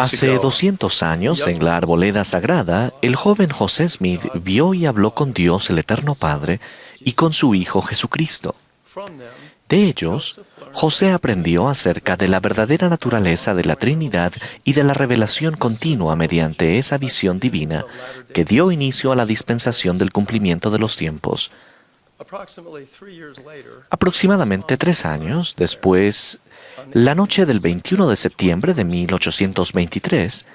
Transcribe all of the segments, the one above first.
Hace 200 años, en la arboleda sagrada, el joven José Smith vio y habló con Dios, el Eterno Padre, y con su Hijo Jesucristo. De ellos, José aprendió acerca de la verdadera naturaleza de la Trinidad y de la revelación continua mediante esa visión divina que dio inicio a la dispensación del cumplimiento de los tiempos. Aproximadamente 3 años después, la noche del 21 de septiembre de 1823,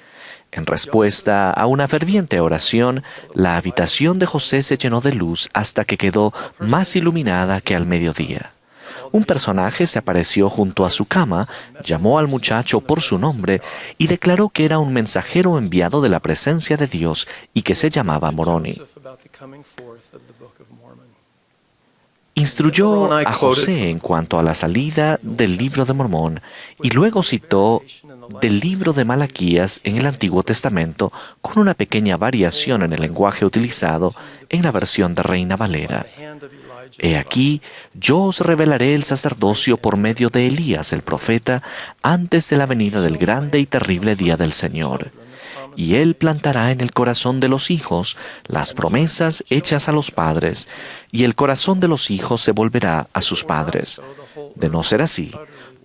en respuesta a una ferviente oración, la habitación de José se llenó de luz hasta que quedó más iluminada que al mediodía. Un personaje se apareció junto a su cama, llamó al muchacho por su nombre y declaró que era un mensajero enviado de la presencia de Dios y que se llamaba Moroni. Instruyó a José en cuanto a la salida del libro de Mormón y luego citó del libro de Malaquías en el Antiguo Testamento con una pequeña variación en el lenguaje utilizado en la versión de Reina Valera. He aquí, yo os revelaré el sacerdocio por medio de Elías el profeta antes de la venida del grande y terrible día del Señor. Y él plantará en el corazón de los hijos las promesas hechas a los padres, y el corazón de los hijos se volverá a sus padres. De no ser así,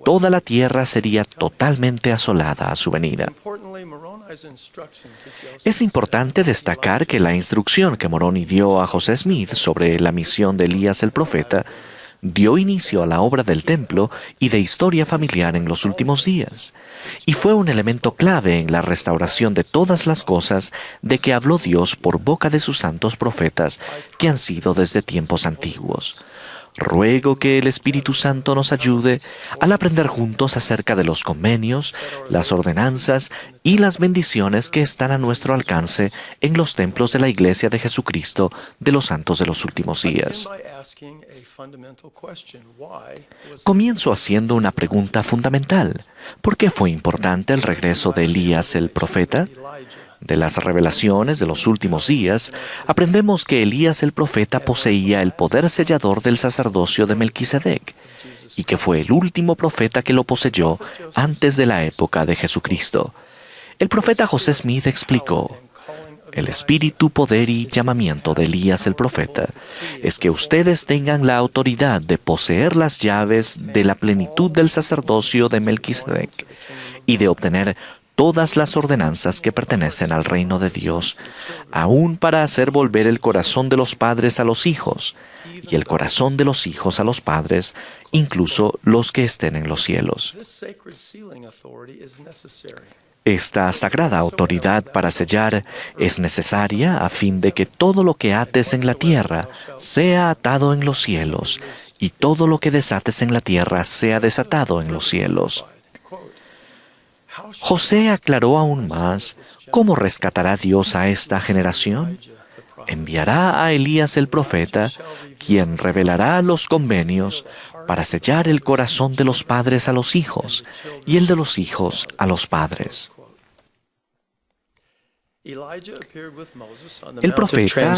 toda la tierra sería totalmente asolada a su venida. Es importante destacar que la instrucción que Moroni dio a José Smith sobre la misión de Elías el profeta dio inicio a la obra del templo y de historia familiar en los últimos días, y fue un elemento clave en la restauración de todas las cosas de que habló Dios por boca de sus santos profetas que han sido desde tiempos antiguos. Ruego que el Espíritu Santo nos ayude al aprender juntos acerca de los convenios, las ordenanzas y las bendiciones que están a nuestro alcance en los templos de la Iglesia de Jesucristo de los santos de los últimos días. Comienzo haciendo una pregunta fundamental. ¿Por qué fue importante el regreso de Elías el profeta? De las revelaciones de los últimos días, aprendemos que Elías el profeta poseía el poder sellador del sacerdocio de Melquisedec, y que fue el último profeta que lo poseyó antes de la época de Jesucristo. El profeta José Smith explicó: el espíritu, poder y llamamiento de Elías el profeta es que ustedes tengan la autoridad de poseer las llaves de la plenitud del sacerdocio de Melquisedec y de obtener todas las ordenanzas que pertenecen al reino de Dios, aún para hacer volver el corazón de los padres a los hijos, y el corazón de los hijos a los padres, incluso los que estén en los cielos. Esta sagrada autoridad para sellar es necesaria a fin de que todo lo que ates en la tierra sea atado en los cielos, y todo lo que desates en la tierra sea desatado en los cielos. José aclaró aún más cómo rescatará Dios a esta generación. Enviará a Elías el profeta, quien revelará los convenios para sellar el corazón de los padres a los hijos y el de los hijos a los padres. El profeta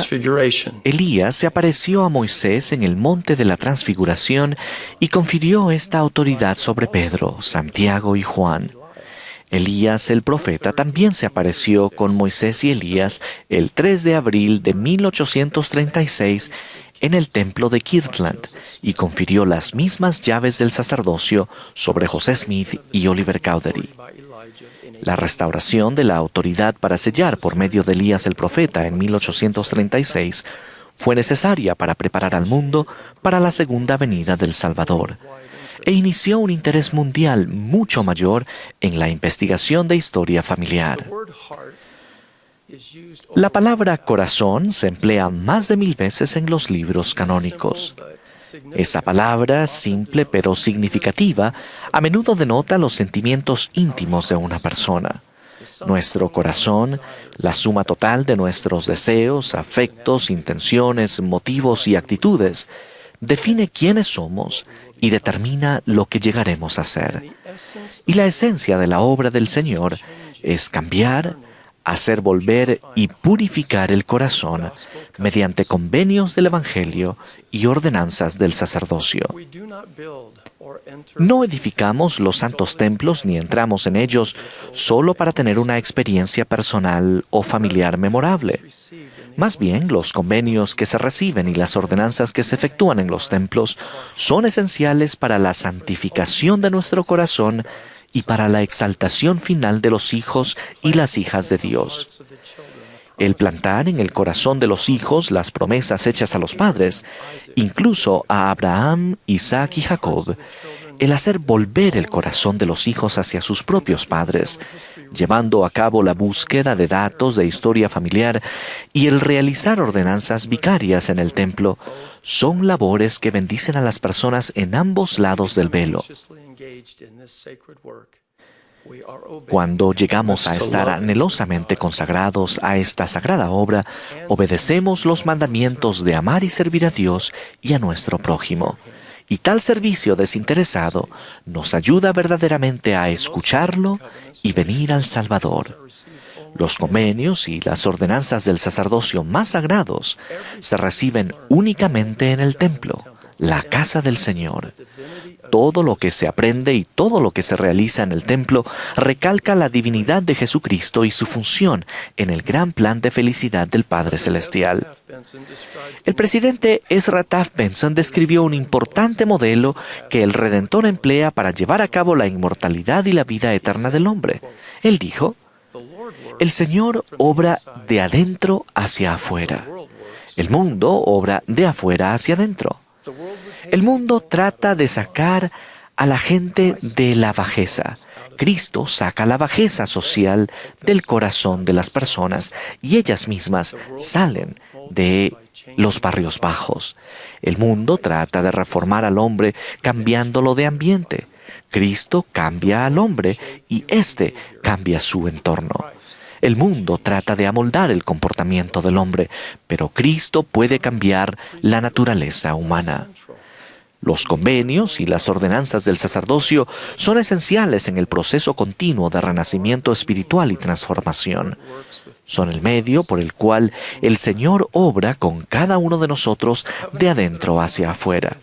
Elías se apareció a Moisés en el monte de la Transfiguración y confirió esta autoridad sobre Pedro, Santiago y Juan. Elías el profeta también se apareció con Moisés y Elías el 3 de abril de 1836 en el templo de Kirtland y confirió las mismas llaves del sacerdocio sobre José Smith y Oliver Cowdery. La restauración de la autoridad para sellar por medio de Elías el profeta en 1836 fue necesaria para preparar al mundo para la segunda venida del Salvador, e inició un interés mundial mucho mayor en la investigación de historia familiar. La palabra corazón se emplea más de 1000 veces en los libros canónicos. Esa palabra, simple pero significativa, a menudo denota los sentimientos íntimos de una persona. Nuestro corazón, la suma total de nuestros deseos, afectos, intenciones, motivos y actitudes, define quiénes somos y determina lo que llegaremos a ser. Y la esencia de la obra del Señor es cambiar, hacer volver y purificar el corazón mediante convenios del Evangelio y ordenanzas del sacerdocio. No edificamos los santos templos ni entramos en ellos solo para tener una experiencia personal o familiar memorable. Más bien, los convenios que se reciben y las ordenanzas que se efectúan en los templos son esenciales para la santificación de nuestro corazón y para la exaltación final de los hijos y las hijas de Dios. El plantar en el corazón de los hijos las promesas hechas a los padres, incluso a Abraham, Isaac y Jacob, el hacer volver el corazón de los hijos hacia sus propios padres, llevando a cabo la búsqueda de datos de historia familiar y el realizar ordenanzas vicarias en el templo, son labores que bendicen a las personas en ambos lados del velo. Cuando llegamos a estar anhelosamente consagrados a esta sagrada obra, obedecemos los mandamientos de amar y servir a Dios y a nuestro prójimo. Y tal servicio desinteresado nos ayuda verdaderamente a escucharlo y venir al Salvador. Los convenios y las ordenanzas del sacerdocio más sagrados se reciben únicamente en el templo, la casa del Señor. Todo lo que se aprende y todo lo que se realiza en el templo recalca la divinidad de Jesucristo y su función en el gran plan de felicidad del Padre Celestial. El presidente Ezra Taft Benson describió un importante modelo que el Redentor emplea para llevar a cabo la inmortalidad y la vida eterna del hombre. Él dijo: "El Señor obra de adentro hacia afuera. El mundo obra de afuera hacia adentro. El mundo trata de sacar a la gente de la bajeza. Cristo saca la bajeza social del corazón de las personas y ellas mismas salen de los barrios bajos. El mundo trata de reformar al hombre cambiándolo de ambiente. Cristo cambia al hombre y éste cambia su entorno. El mundo trata de amoldar el comportamiento del hombre, pero Cristo puede cambiar la naturaleza humana. Los convenios y las ordenanzas del sacerdocio son esenciales en el proceso continuo de renacimiento espiritual y transformación. Son el medio por el cual el Señor obra con cada uno de nosotros de adentro hacia afuera.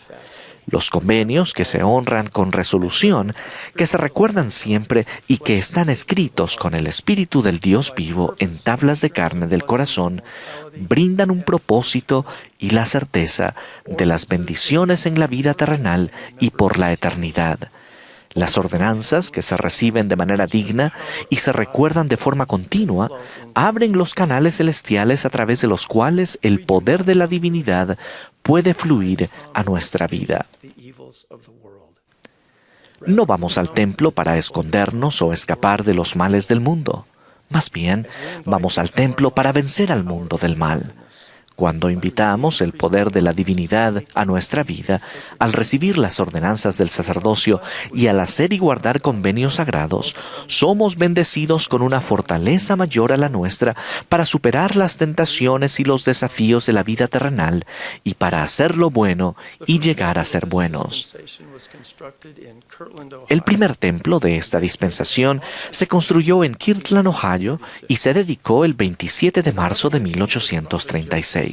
Los convenios que se honran con resolución, que se recuerdan siempre y que están escritos con el Espíritu del Dios vivo en tablas de carne del corazón, brindan un propósito y la certeza de las bendiciones en la vida terrenal y por la eternidad. Las ordenanzas, que se reciben de manera digna y se recuerdan de forma continua, abren los canales celestiales a través de los cuales el poder de la divinidad puede fluir a nuestra vida. No vamos al templo para escondernos o escapar de los males del mundo. Más bien, vamos al templo para vencer al mundo del mal. Cuando invitamos el poder de la divinidad a nuestra vida, al recibir las ordenanzas del sacerdocio y al hacer y guardar convenios sagrados, somos bendecidos con una fortaleza mayor a la nuestra para superar las tentaciones y los desafíos de la vida terrenal y para hacer lo bueno y llegar a ser buenos. El primer templo de esta dispensación se construyó en Kirtland, Ohio, y se dedicó el 27 de marzo de 1836.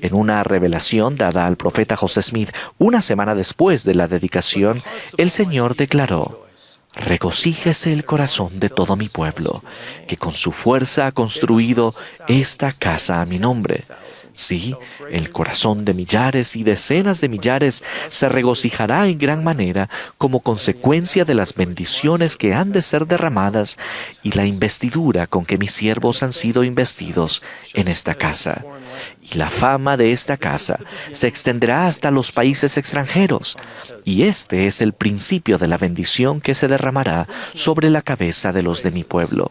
En una revelación dada al profeta José Smith una semana después de la dedicación, el Señor declaró: "Regocíjese el corazón de todo mi pueblo, que con su fuerza ha construido esta casa a mi nombre. Sí, el corazón de millares y decenas de millares se regocijará en gran manera como consecuencia de las bendiciones que han de ser derramadas y la investidura con que mis siervos han sido investidos en esta casa. Y la fama de esta casa se extenderá hasta los países extranjeros, y este es el principio de la bendición que se derramará sobre la cabeza de los de mi pueblo".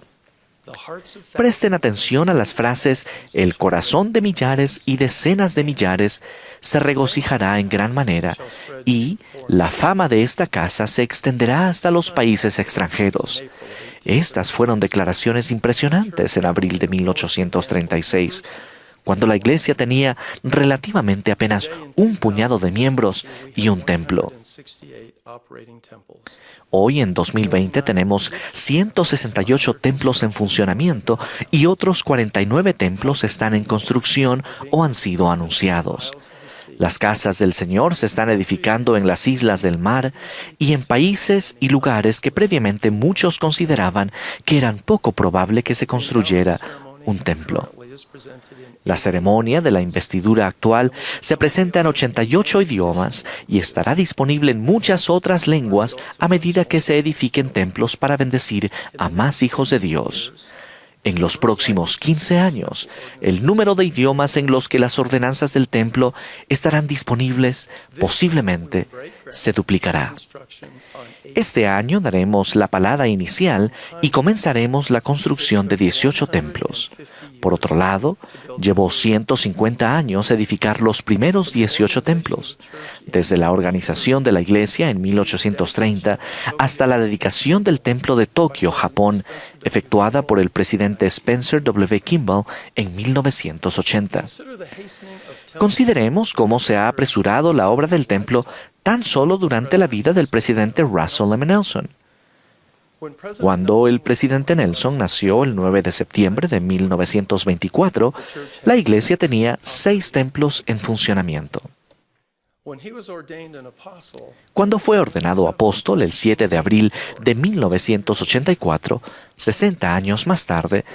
Presten atención a las frases "el corazón de millares y decenas de millares se regocijará en gran manera" y "la fama de esta casa se extenderá hasta los países extranjeros". Estas fueron declaraciones impresionantes en abril de 1836, cuando la Iglesia tenía relativamente apenas un puñado de miembros y un templo. Hoy, en 2020, tenemos 168 templos en funcionamiento y otros 49 templos están en construcción o han sido anunciados. Las casas del Señor se están edificando en las islas del mar y en países y lugares que previamente muchos consideraban que eran poco probable que se construyera un templo. La ceremonia de la investidura actual se presenta en 88 idiomas y estará disponible en muchas otras lenguas a medida que se edifiquen templos para bendecir a más hijos de Dios. En los próximos 15 años, el número de idiomas en los que las ordenanzas del templo estarán disponibles posiblemente se duplicará. Este año daremos la palada inicial y comenzaremos la construcción de 18 templos. Por otro lado, llevó 150 años edificar los primeros 18 templos, desde la organización de la Iglesia en 1830 hasta la dedicación del Templo de Tokio, Japón, efectuada por el presidente Spencer W. Kimball en 1980. Consideremos cómo se ha apresurado la obra del templo tan solo durante la vida del presidente Russell M. Nelson. Cuando el presidente Nelson nació el 9 de septiembre de 1924, la iglesia tenía 6 templos en funcionamiento. Cuando fue ordenado apóstol el 7 de abril de 1984, 60 años más tarde,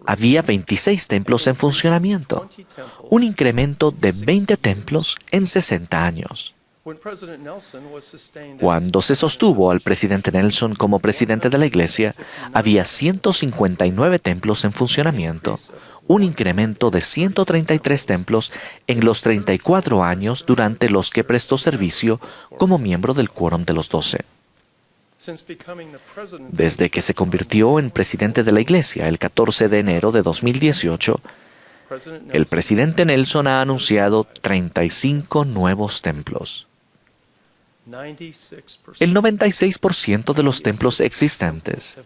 había 26 templos en funcionamiento, un incremento de 20 templos en 60 años. Cuando se sostuvo al presidente Nelson como presidente de la Iglesia, había 159 templos en funcionamiento, un incremento de 133 templos en los 34 años durante los que prestó servicio como miembro del Quórum de los 12. Desde que se convirtió en presidente de la Iglesia el 14 de enero de 2018, el presidente Nelson ha anunciado 35 nuevos templos. El 96% de los templos existentes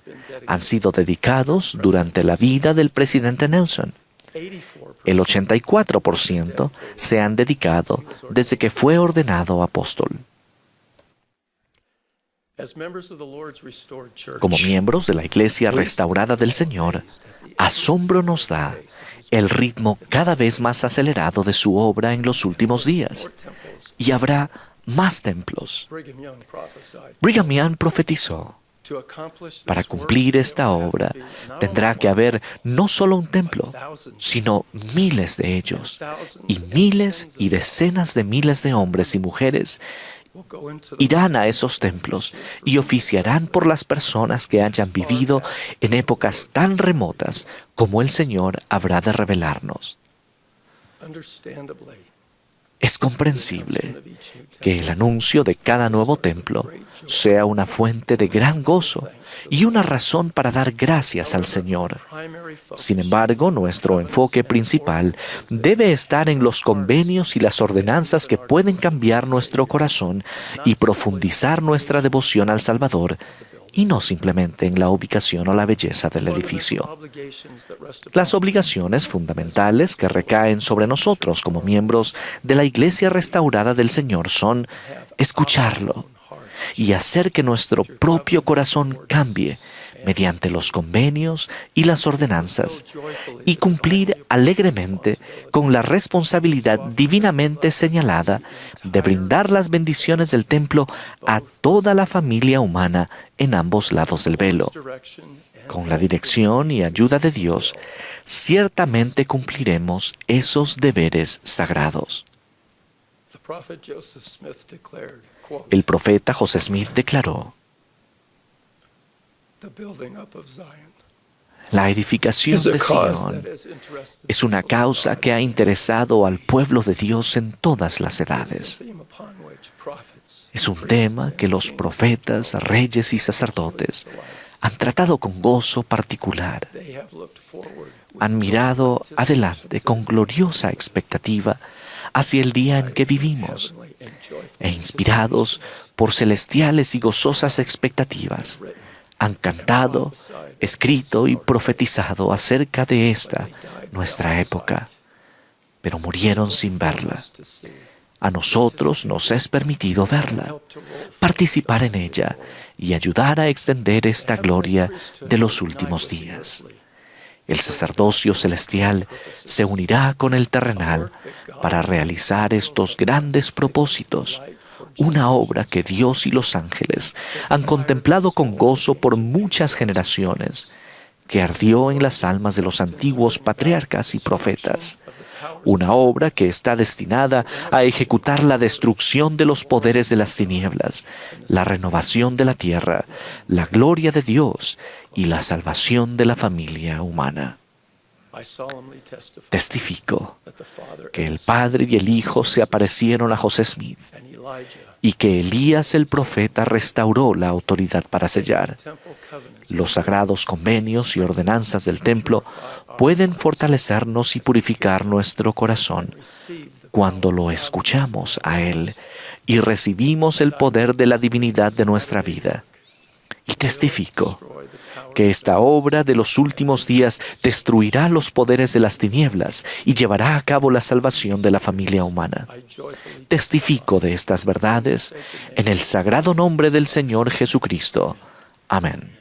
han sido dedicados durante la vida del presidente Nelson. El 84% se han dedicado desde que fue ordenado apóstol. Como miembros de la Iglesia restaurada del Señor, asombro nos da el ritmo cada vez más acelerado de su obra en los últimos días. Y habrá más templos. Brigham Young profetizó: para cumplir esta obra, tendrá que haber no solo un templo, sino miles de ellos, y miles y decenas de miles de hombres y mujeres irán a esos templos y oficiarán por las personas que hayan vivido en épocas tan remotas como el Señor habrá de revelarnos. Es comprensible que el anuncio de cada nuevo templo sea una fuente de gran gozo y una razón para dar gracias al Señor. Sin embargo, nuestro enfoque principal debe estar en los convenios y las ordenanzas que pueden cambiar nuestro corazón y profundizar nuestra devoción al Salvador, y no simplemente en la ubicación o la belleza del edificio. Las obligaciones fundamentales que recaen sobre nosotros como miembros de la Iglesia restaurada del Señor son escucharlo y hacer que nuestro propio corazón cambie mediante los convenios y las ordenanzas, y cumplir alegremente con la responsabilidad divinamente señalada de brindar las bendiciones del templo a toda la familia humana en ambos lados del velo. Con la dirección y ayuda de Dios, ciertamente cumpliremos esos deberes sagrados. El profeta José Smith declaró: la edificación de Sion es una causa que ha interesado al pueblo de Dios en todas las edades. Es un tema que los profetas, reyes y sacerdotes han tratado con gozo particular. Han mirado adelante con gloriosa expectativa hacia el día en que vivimos, e inspirados por celestiales y gozosas expectativas, han cantado, escrito y profetizado acerca de esta, nuestra época, pero murieron sin verla. A nosotros nos es permitido verla, participar en ella y ayudar a extender esta gloria de los últimos días. El sacerdocio celestial se unirá con el terrenal para realizar estos grandes propósitos, una obra que Dios y los ángeles han contemplado con gozo por muchas generaciones, que ardió en las almas de los antiguos patriarcas y profetas. Una obra que está destinada a ejecutar la destrucción de los poderes de las tinieblas, la renovación de la tierra, la gloria de Dios y la salvación de la familia humana. Testifico que el Padre y el Hijo se aparecieron a José Smith y que Elías el profeta restauró la autoridad para sellar. Los sagrados convenios y ordenanzas del templo pueden fortalecernos y purificar nuestro corazón cuando lo escuchamos a Él y recibimos el poder de la divinidad de nuestra vida. Y testifico que esta obra de los últimos días destruirá los poderes de las tinieblas y llevará a cabo la salvación de la familia humana. Testifico de estas verdades en el sagrado nombre del Señor Jesucristo. Amén.